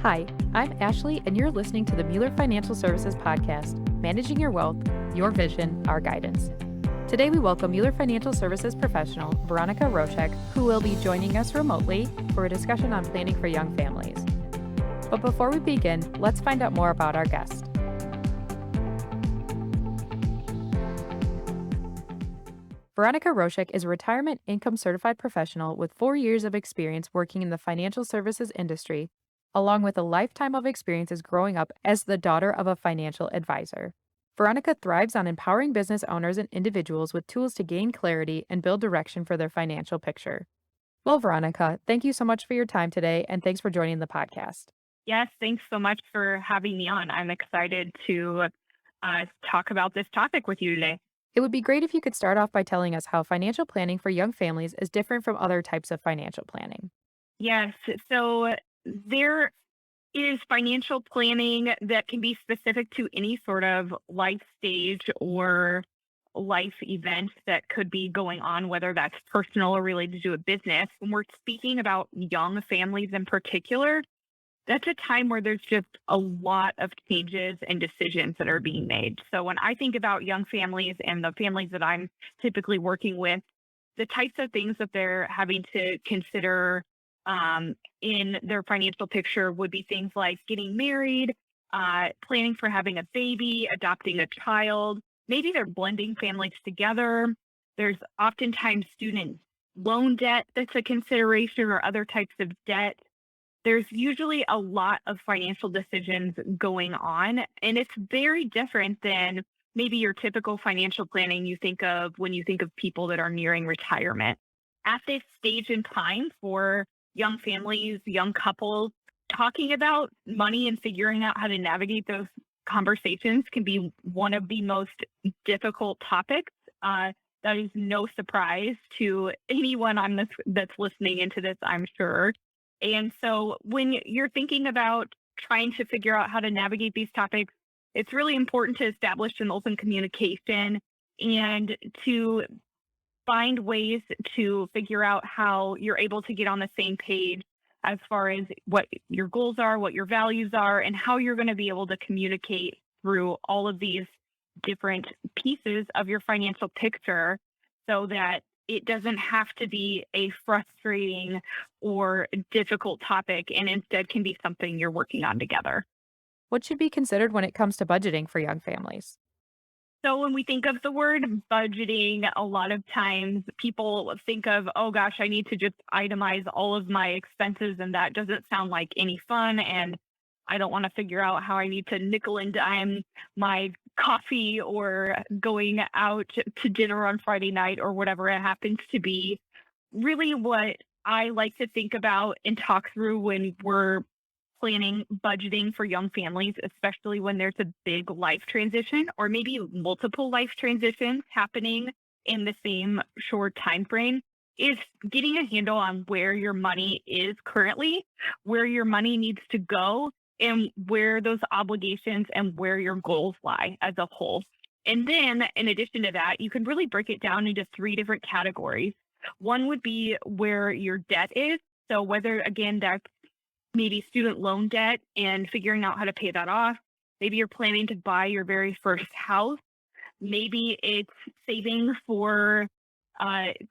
Hi, I'm Ashley, and you're listening to the Mueller Financial Services Podcast, Managing Your Wealth, Your Vision, Our Guidance. Today, we welcome Mueller Financial Services professional Veronica Roshek, who will be joining us remotely for a discussion on planning for young families. But before we begin, let's find out more about our guest. Veronica Roshek is a retirement income certified professional with 4 years of experience working in the financial services industry, along with a lifetime of experiences growing up as the daughter of a financial advisor. Veronica thrives on empowering business owners and individuals with tools to gain clarity and build direction for their financial picture. Well, Veronica, thank you so much for your time today, and thanks for joining the podcast. Yes, thanks so much for having me on. I'm excited to talk about this topic with you today. It would be great if you could start off by telling us how financial planning for young families is different from other types of financial planning. Yes, so there is financial planning that can be specific to any sort of life stage or life event that could be going on, whether that's personal or related to a business. When we're speaking about young families in particular, that's a time where there's just a lot of changes and decisions that are being made. So when I think about young families and the families that I'm typically working with, the types of things that they're having to consider in their financial picture would be things like getting married, planning for having a baby, adopting a child. Maybe they're blending families together. There's oftentimes student loan debt that's a consideration or other types of debt. There's usually a lot of financial decisions going on, and it's very different than maybe your typical financial planning you think of when you think of people that are nearing retirement. At this stage in time for young families, young couples, talking about money and figuring out how to navigate those conversations can be one of the most difficult topics. That is no surprise to anyone that's listening into this, I'm sure. And so when you're thinking about trying to figure out how to navigate these topics, it's really important to establish an open communication and to find ways to figure out how you're able to get on the same page as far as what your goals are, what your values are, and how you're going to be able to communicate through all of these different pieces of your financial picture so that it doesn't have to be a frustrating or difficult topic and instead can be something you're working on together. What should be considered when it comes to budgeting for young families? So when we think of the word budgeting, a lot of times people think of, oh gosh, I need to just itemize all of my expenses, and that doesn't sound like any fun. And I don't want to figure out how I need to nickel and dime my coffee or going out to dinner on Friday night or whatever it happens to be. Really, what I like to think about and talk through when we're planning budgeting for young families, especially when there's a big life transition or maybe multiple life transitions happening in the same short time frame, is getting a handle on where your money is currently, where your money needs to go, and where those obligations and where your goals lie as a whole. And then in addition to that, you can really break it down into 3 different categories. One would be where your debt is. So whether, again, that's maybe student loan debt and figuring out how to pay that off. Maybe you're planning to buy your very first house. Maybe it's saving for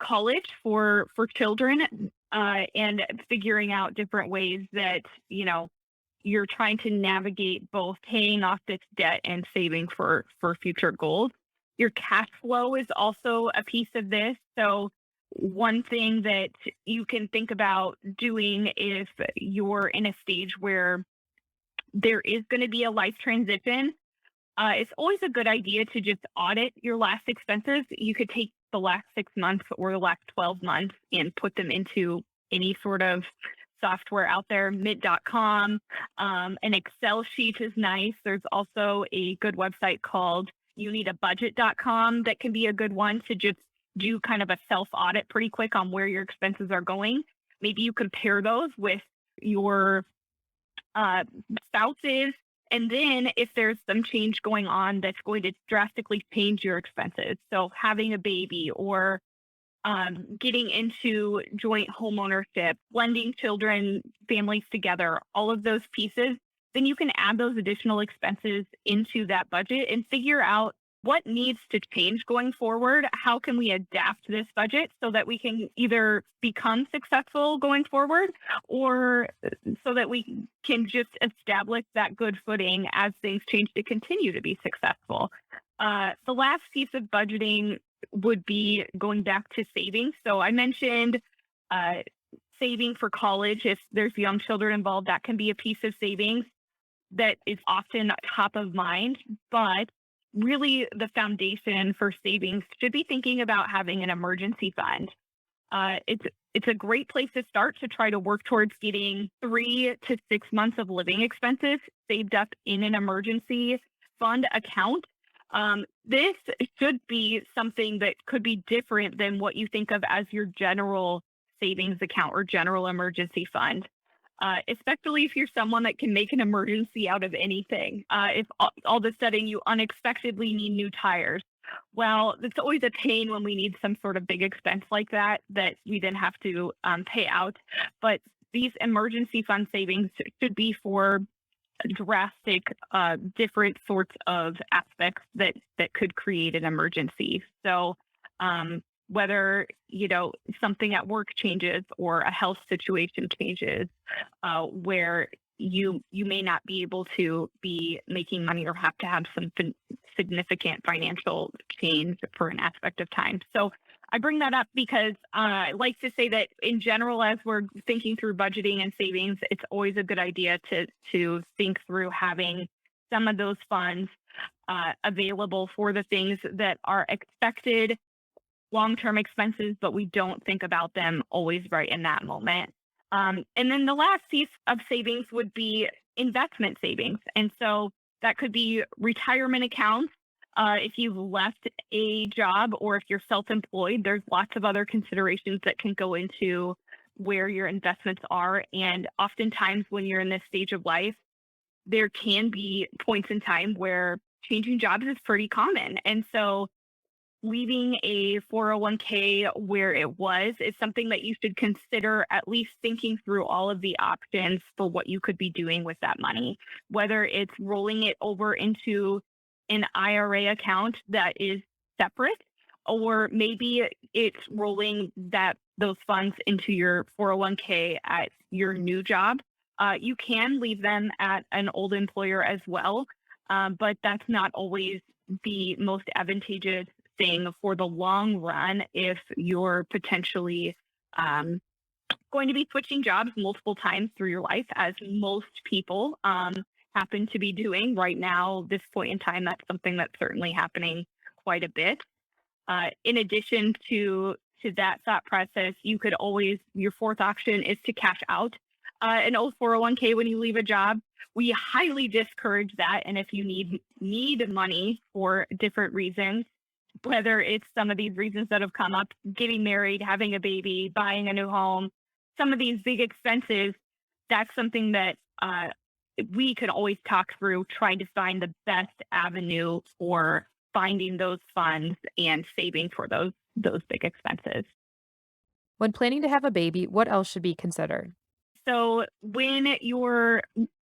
college for children and figuring out different ways that, you're trying to navigate both paying off this debt and saving for future goals. Your cash flow is also a piece of this. So one thing that you can think about doing if you're in a stage where there is going to be a life transition, it's always a good idea to just audit your last expenses. You could take the last 6 months or the last 12 months and put them into any sort of software out there, mint.com. An Excel sheet is nice. There's also a good website called youneedabudget.com that can be a good one to just do kind of a self-audit pretty quick on where your expenses are going. Maybe you compare those with your spouses. And then if there's some change going on that's going to drastically change your expenses. So having a baby or getting into joint home ownership, blending children, families together, all of those pieces, then you can add those additional expenses into that budget and figure out what needs to change going forward. How can we adapt this budget so that we can either become successful going forward or so that we can just establish that good footing as things change to continue to be successful. The last piece of budgeting would be going back to savings. So I mentioned uh, saving for college. If there's young children involved, that can be a piece of savings that is often top of mind. But really, the foundation for savings should be thinking about having an emergency fund. It's a great place to start to try to work towards getting 3 to 6 months of living expenses saved up in an emergency fund account. This should be something that could be different than what you think of as your general savings account or general emergency fund. Especially if you're someone that can make an emergency out of anything. If all of a sudden you unexpectedly need new tires, well, it's always a pain when we need some sort of big expense like that we then have to pay out. But these emergency fund savings should be for drastic, different sorts of aspects that could create an emergency. So whether something at work changes or a health situation changes, where you may not be able to be making money or have to have some significant financial change for an aspect of time. So I bring that up because I like to say that in general, as we're thinking through budgeting and savings, it's always a good idea to think through having some of those funds available for the things that are expected long-term expenses, but we don't think about them always right in that moment. And then the last piece of savings would be investment savings. And so that could be retirement accounts. If you've left a job or if you're self-employed, there's lots of other considerations that can go into where your investments are. And oftentimes when you're in this stage of life, there can be points in time where changing jobs is pretty common. And so leaving a 401k where it was is something that you should consider, at least thinking through all of the options for what you could be doing with that money, whether it's rolling it over into an IRA account that is separate, or maybe it's rolling those funds into your 401k at your new job. You can leave them at an old employer as well, but that's not always the most advantageous thing for the long run if you're potentially going to be switching jobs multiple times through your life, as most people happen to be doing right now. This point in time, that's something that's certainly happening quite a bit. In addition to that thought process, you could always, your fourth option is to cash out an old 401k when you leave a job. We highly discourage that. And if you need money for different reasons, whether it's some of these reasons that have come up, getting married, having a baby, buying a new home, some of these big expenses, that's something that we could always talk through, trying to find the best avenue for finding those funds and saving for those big expenses. When planning to have a baby, what else should be considered? So when you're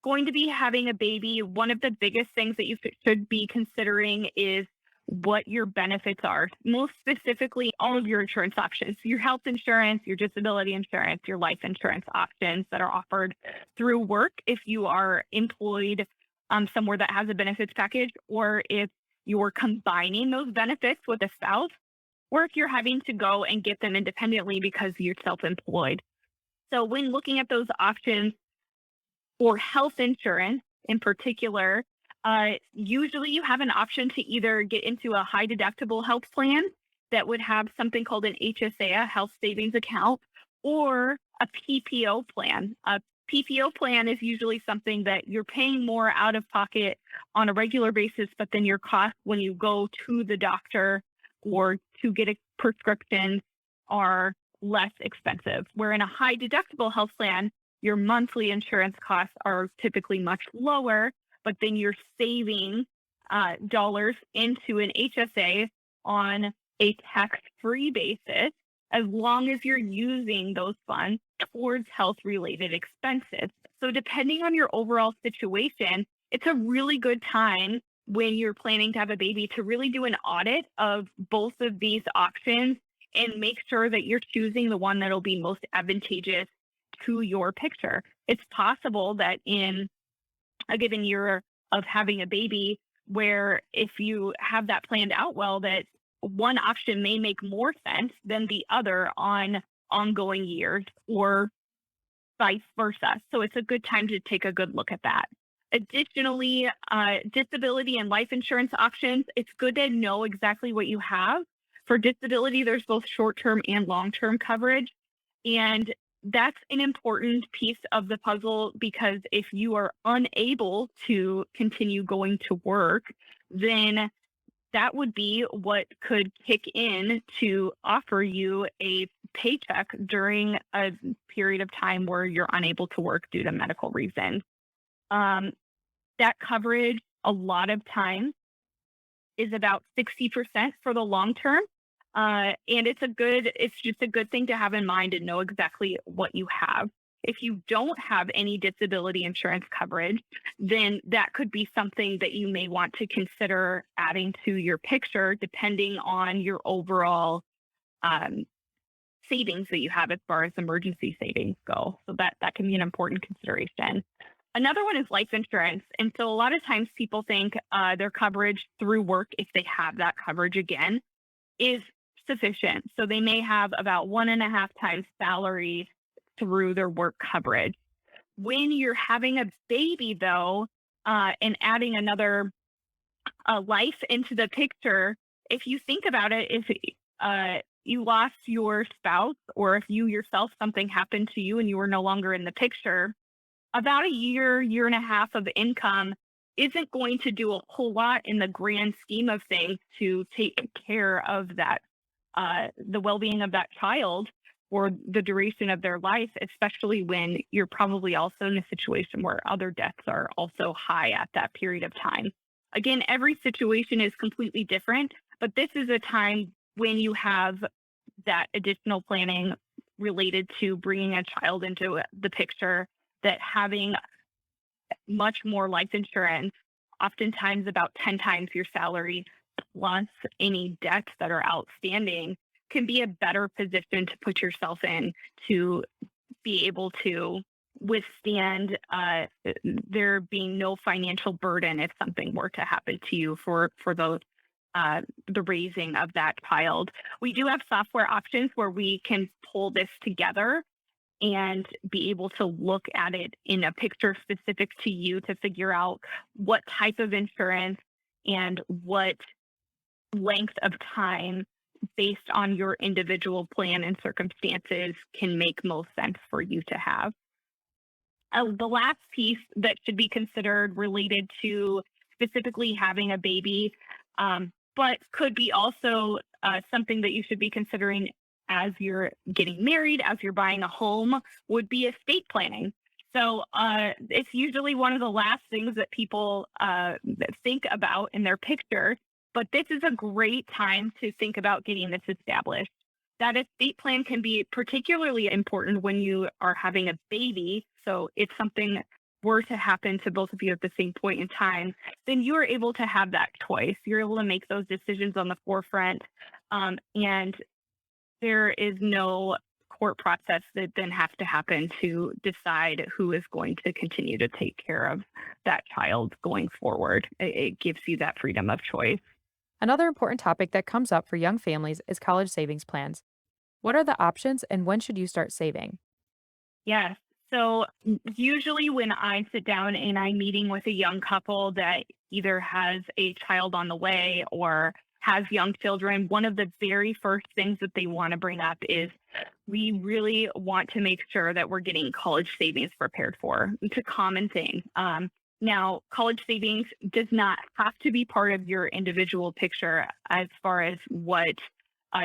going to be having a baby, one of the biggest things that you should be considering is what your benefits are. Most specifically, all of your insurance options, your health insurance, your disability insurance, your life insurance options that are offered through work if you are employed somewhere that has a benefits package, or if you're combining those benefits with a spouse, or if you're having to go and get them independently because you're self-employed. So when looking at those options for health insurance in particular, usually you have an option to either get into a high deductible health plan that would have something called an HSA, a health savings account, or a PPO plan. A PPO plan is usually something that you're paying more out of pocket on a regular basis, but then your costs when you go to the doctor or to get a prescription are less expensive. Where in a high deductible health plan, your monthly insurance costs are typically much lower, but then you're saving dollars into an HSA on a tax-free basis. as long as you're using those funds towards health related expenses. So, depending on your overall situation, it's a really good time when you're planning to have a baby to really do an audit of both of these options and make sure that you're choosing the one that'll be most advantageous to your picture. It's possible that in a given year of having a baby, where if you have that planned out well, that one option may make more sense than the other on ongoing years or vice versa. So it's a good time to take a good look at that. Additionally, disability and life insurance options, it's good to know exactly what you have. For disability, there's both short term and long term coverage. And that's an important piece of the puzzle because if you are unable to continue going to work, then that would be what could kick in to offer you a paycheck during a period of time where you're unable to work due to medical reasons. Um, that coverage, a lot of times, is about 60% for the long term. And it's just a good thing to have in mind and know exactly what you have. If you don't have any disability insurance coverage, then that could be something that you may want to consider adding to your picture, depending on your overall um, savings that you have as far as emergency savings go. So that can be an important consideration. Another one is life insurance. And so a lot of times people think their coverage through work, if they have that coverage again, is sufficient. So they may have about 1.5 times salary through their work coverage. When you're having a baby, though, and adding another life into the picture, if you think about it, if you lost your spouse or if you yourself, something happened to you and you were no longer in the picture, about a year and a half of income isn't going to do a whole lot in the grand scheme of things to take care of that, the well-being of that child for the duration of their life, especially when you're probably also in a situation where other deaths are also high at that period of time. Again, every situation is completely different, but this is a time when you have that additional planning related to bringing a child into the picture, that having much more life insurance, oftentimes about 10 times your salary plus any debts that are outstanding, can be a better position to put yourself in to be able to withstand there being no financial burden if something were to happen to you for the raising of that child. We do have software options where we can pull this together and be able to look at it in a picture specific to you to figure out what type of insurance and what length of time based on your individual plan and circumstances can make most sense for you to have. The last piece that should be considered related to specifically having a baby, but could be also something that you should be considering as you're getting married, as you're buying a home, would be estate planning. So it's usually one of the last things that people think about in their picture, but this is a great time to think about getting this established. That estate plan can be particularly important when you are having a baby. So if something were to happen to both of you at the same point in time, then you are able to have that choice. You're able to make those decisions on the forefront, and there is no court process that then has to happen to decide who is going to continue to take care of that child going forward. It gives you that freedom of choice. Another important topic that comes up for young families is college savings plans. What are the options and when should you start saving? Yes. So usually when I sit down and I'm meeting with a young couple that either has a child on the way or has young children, one of the very first things that they want to bring up is we really want to make sure that we're getting college savings prepared for. It's a common thing. Now, college savings does not have to be part of your individual picture as far as what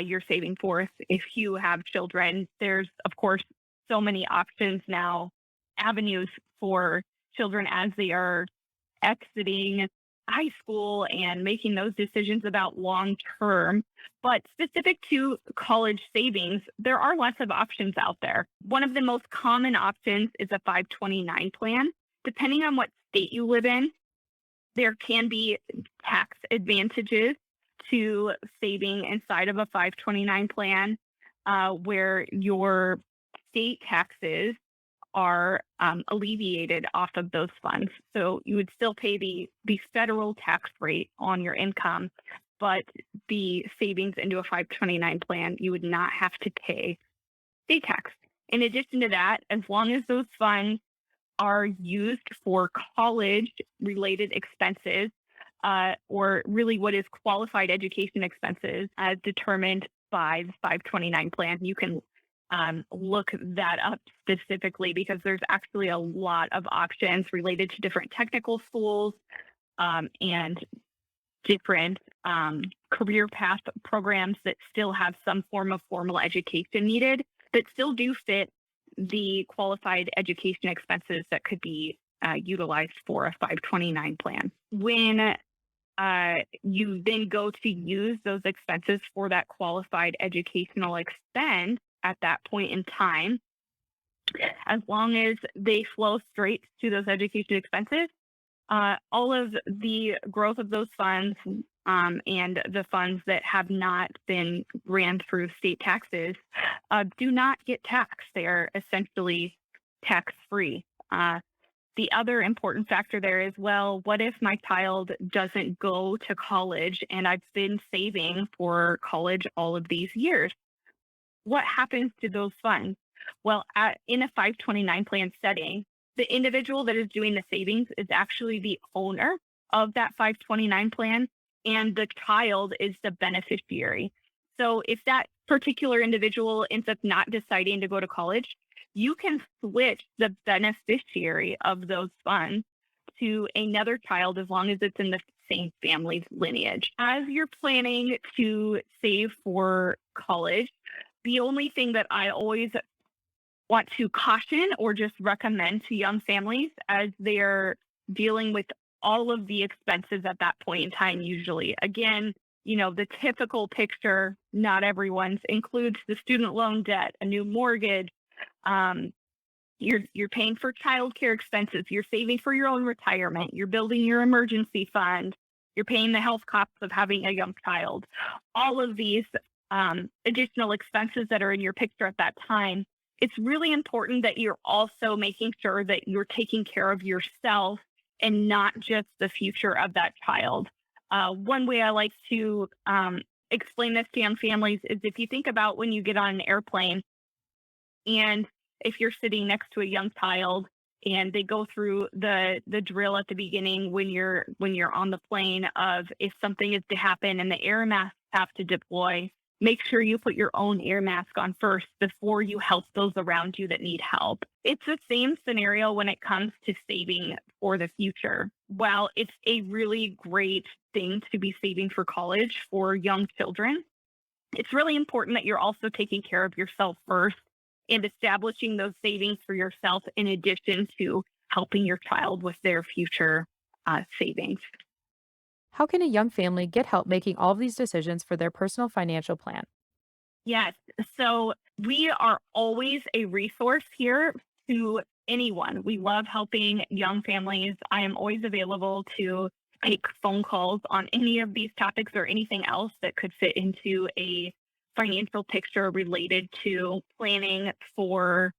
you're saving for. If you have children, there's, of course, so many options now, avenues for children as they are exiting high school and making those decisions about long term. But specific to college savings, there are lots of options out there. One of the most common options is a 529 plan. Depending on what state you live in, there can be tax advantages to saving inside of a 529 plan, where your state taxes are alleviated off of those funds. So you would still pay the federal tax rate on your income, but the savings into a 529 plan, you would not have to pay state tax. In addition to that, as long as those funds are used for college related expenses, or really what is qualified education expenses as determined by the 529 plan. You can look that up specifically because there's actually a lot of options related to different technical schools, and different career path programs that still have some form of formal education needed, but still do fit the qualified education expenses that could be utilized for a 529 plan. When you then go to use those expenses for that qualified educational expense at that point in time, as long as they flow straight to those education expenses, all of the growth of those funds, and the funds that have not been ran through state taxes do not get taxed. They are essentially tax free. The other important factor there is, well, what if my child doesn't go to college and I've been saving for college all of these years? What happens to those funds? Well, in a 529 plan setting, the individual that is doing the savings is actually the owner of that 529 plan, and the child is the beneficiary. So if that particular individual ends up not deciding to go to college, you can switch the beneficiary of those funds to another child as long as it's in the same family's lineage. As you're planning to save for college, the only thing that I always want to caution or just recommend to young families as they're dealing with all of the expenses at that point in time, usually. Again, the typical picture, not everyone's, includes the student loan debt, a new mortgage. You're paying for childcare expenses. You're saving for your own retirement. You're building your emergency fund. You're paying the health costs of having a young child. All of these additional expenses that are in your picture at that time, it's really important that you're also making sure that you're taking care of yourself and not just the future of that child. One way I like to explain this to young families is if you think about when you get on an airplane, and if you're sitting next to a young child and they go through the drill at the beginning when you're on the plane of if something is to happen and the air masks have to deploy, make sure you put your own air mask on first before you help those around you that need help. It's the same scenario when it comes to saving for the future. While it's a really great thing to be saving for college for young children, it's really important that you're also taking care of yourself first and establishing those savings for yourself in addition to helping your child with their future savings. How can a young family get help making all of these decisions for their personal financial plan? Yes. So we are always a resource here to anyone. We love helping young families. I am always available to take phone calls on any of these topics or anything else that could fit into a financial picture related to planning for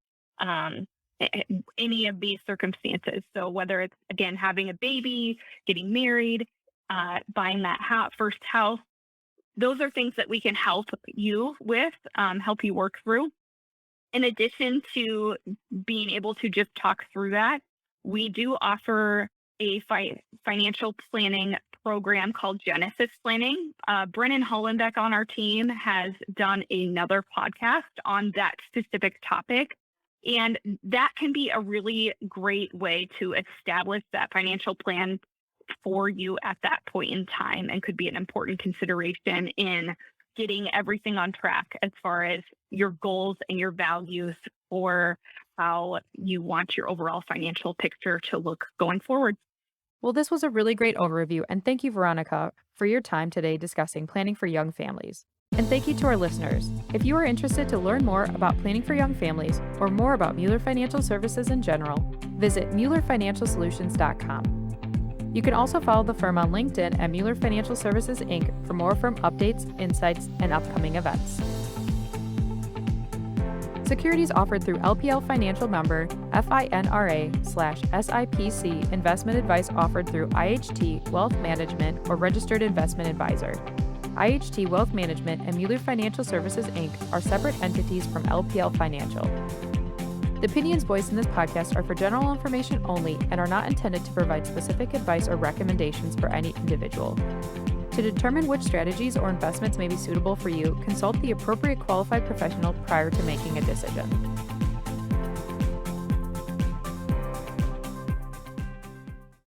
any of these circumstances. So whether it's, again, having a baby, getting married, buying that first house, those are things that we can help you with, help you work through. In addition to being able to just talk through that, we do offer a financial planning program called Genesis Planning. Brennan Hollenbeck on our team has done another podcast on that specific topic. And that can be a really great way to establish that financial plan for you at that point in time and could be an important consideration in getting everything on track as far as your goals and your values for how you want your overall financial picture to look going forward. Well, this was a really great overview, and thank you, Veronica, for your time today discussing planning for young families. And thank you to our listeners. If you are interested to learn more about planning for young families or more about Mueller Financial Services in general, visit MuellerFinancialSolutions.com. You can also follow the firm on LinkedIn at Mueller Financial Services, Inc. for more firm updates, insights, and upcoming events. Securities offered through LPL Financial member FINRA/SIPC. Investment advice offered through IHT Wealth Management or Registered Investment Advisor. IHT Wealth Management and Mueller Financial Services, Inc. are separate entities from LPL Financial. The opinions voiced in this podcast are for general information only and are not intended to provide specific advice or recommendations for any individual. To determine which strategies or investments may be suitable for you, consult the appropriate qualified professional prior to making a decision.